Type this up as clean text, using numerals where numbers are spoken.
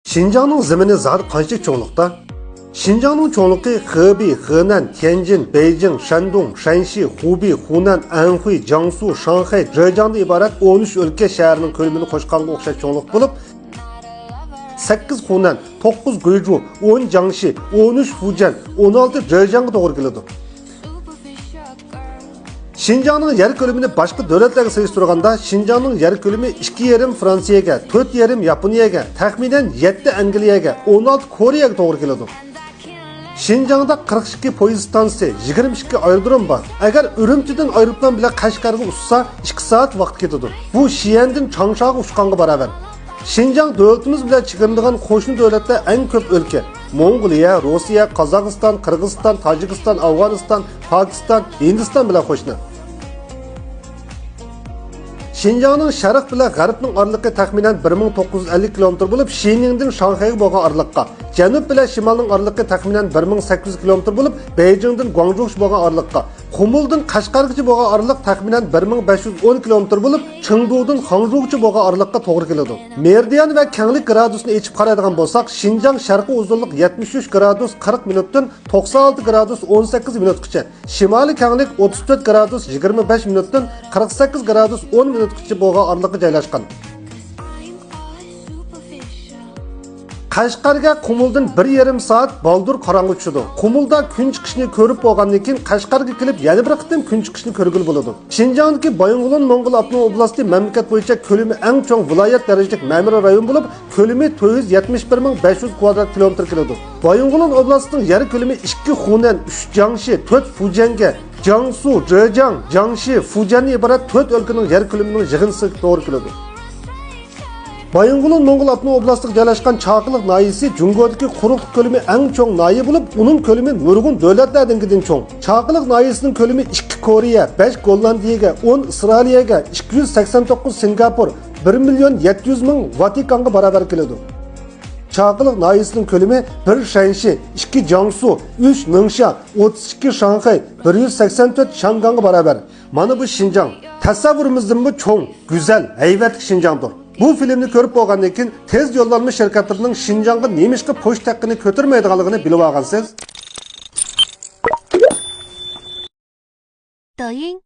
Şinjanның zemini zat qancha çoğunlukta? Şinjanның çoğunluğu Hebei, Henan, Tianjin, Beijing, Shandong, Shanxi, Hubei, Hunan, Anhui, Jiangsu, Shanghai, Zhejiangdan ibaret 13 ülke şəhərinin kölümünü qoşqanğa oxşar çoğunluq bo'lib, 8 Hunan, 9 Guizhou, 10 Jiangxi, 13 Fujian, 16 Zhejiangga to'g'ri keladi. Şinjanның yer kölümünü başqa dövlətlərə sığışdırğanda, Şinjanның yer kölümü 2,5 Fransiyaga, 4,5 Yaponiyaga, təxminən 7 Angliyaga, 16 Koreyaga to'g'ri keladi. Şinjanda 42 poyezd stansiyasi, 22 aerodrom var. Agar Ürümçidən aeroplan bilan Qashqarga uçsa 2 saat vaqt ketadi. Bu Xi'andan Changshaga uçqanға barabar. Şinjan dövlətimiz bilan chegiradigan qo'shni davlatlar eng ko'p o'lka. Mongoliya, Rossiya, Qozog'iston, Qirg'iziston, Tojikiston, Afg'oniston, Pokiston, Hindiston bilan qo'shni. Şinjanның şərq bilan g'arbning oraliqi taxminan 1950 km bo'lib, Xinindan Shanxayga bo'lgan oraliqqa, janub bilan shimolning oraliqi taxminan 1800 km bo'lib, Beijingdan Guangzhouga bo'lgan oraliqqa, Qumuldan Qashqargacha bo'lgan oraliq taxminan 1510 km bo'lib, Chengdudan Hangzhougacha bo'lgan oraliqqa to'g'ri keladi. Meridian va kenglik gradusini echib qaraydigan bo'lsak, Şinjan sharqiy uzunlik 73 gradus 40 minutdan 96 gradus 18 minutgacha, shimoliy kenglik 34 gradus 25 minutdan 48 gradus 10 minut bo'lgan oraliqqa joylashgan. Qashqarga Qumuldan 1,5 soat baldur qorong'i tushadi. Qumulda kun chiqishini ko'rib bo'lgandan keyin Qashqarga kelib yana bir qitim kun chiqishini ko'rgil bo'ladi. Şinjandagi Bayongulan Mongol avtonom oblasti mamlakat bo'yicha ko'lami eng cho'ng viloyat darajadagi ma'muriy rayon bo'lib, ko'lami 471,500 kvadrat kilometr keladi. Bayongulan oblastining yer ko'lami 2 Hunan, 3 Jiangxi, 4 Fujianga, Jiangsu, Zhejiang, Jiangxi, Fujiandan iborat 4 o'lkaning yer ko'lamining yig'indisiga to'g'ri keladi. Bayongulan Mongol avtonom oblastiga joylashgan Chaqiliq noyasi Jungodagi quruqlik ko'lami eng cho'ng noyi bo'lib, uning ko'lami nurg'un davlatlardan cho'ng. Chaqiliq noyasining ko'lami 2 Koreya, 5 Gollandiyaga, 10 Isroiliyaga, 289 Singapur, 1,700,000 Vatikanga barabar keladi. Chaqiliq noyasining ko'lami 1 Shanxi, 2 Jiangsu, 3 Ningxia, 32 Shanxay, 184 Shanghanga barabar. Mana bu Şinjan. Tasavvurimizdan bu cho'ng, go'zal, haybatli Şinjandir. Bu filmni ko'rib bo'lgandan keyin tez yo'llanma shirkatlarining Şinjanga nemishqa pochta haqqini ko'tarmaydiganligini bilib olgansiz. 抖音